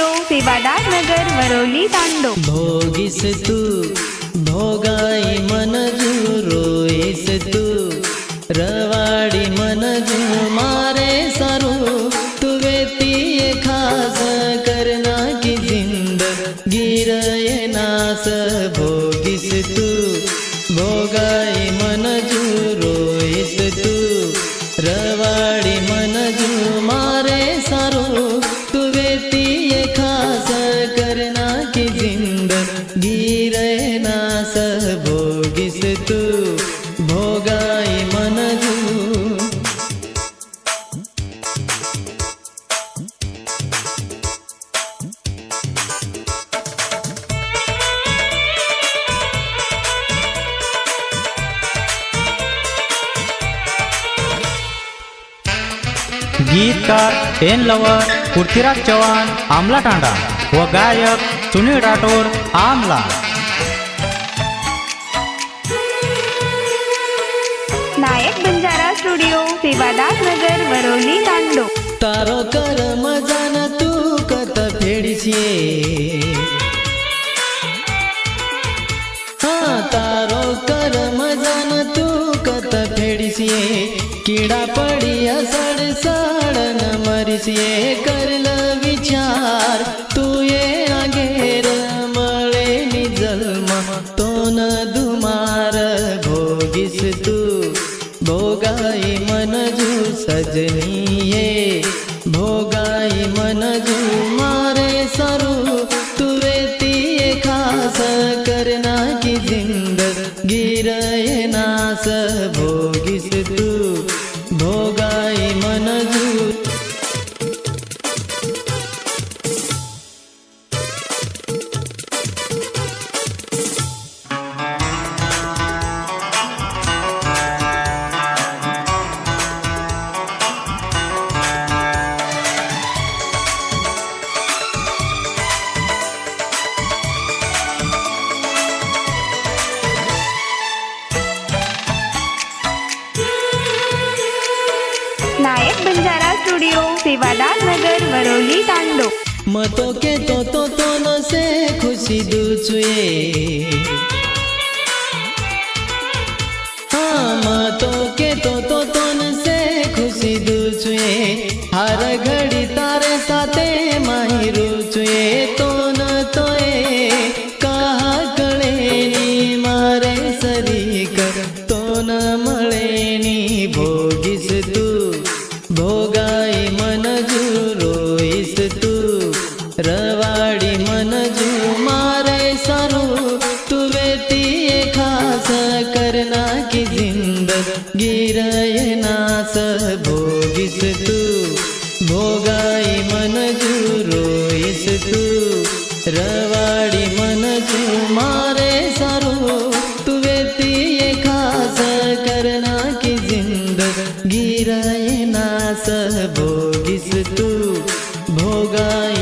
Studio सेवादार नगर Varolii तांडो। भोगीस तू भोगाई मन Royce तू रवाडी मन मारे सारू तू वेती खास करना की जिंद गिरये नास भोगीस तू भोगाई मन रोईस तू रवाडी मन मारे सारू तू वेती खास करना की जिंद गिरये नास भोगीस तू भोगाई मन गीतकार एन लवर पृथ्वीराज चव्हाण आमला टांडा व गायक सुनील राठोड आमला। नायक बंजारा स्टुडिओ सेवादार नगर वरोली तांडो। तारो करम जान तू कत फेडीसिये हाँ तारो करम जान तू कत फेडीसिये किडा पडिया सड सडन मरिसिये करल विचार तू ये आगेर मळे नि जन्म तोन दुमार भोगीस तू भोगाई मन सजनीये भोगाई मन मारे सारू तू वेती खास करना की जिंद गिरये नास भोगीस तू भोगाई मन नायक बंजारा स्टुडिओ सेवादार नगर वरोली तांडो। मतो के तो न से खुशी दुचुए हाँ मतो के तो न से खुशी दुचुए हर घड़ी तारे साथे माही रुचुए तो न तोए कहा कळेनी मारे सरीक तो न मळेनी भोगीस तू भोगाई मन रोईस तू रवाडी मन मारे सारू तू वेती खास करना की जिंद गिरये नास भोगीस तू भोगाई मन रोईस तू रवाडी मन मारे सारू तू वेती खास करना की जिंद गिरये नास भोगीस तू भोगाई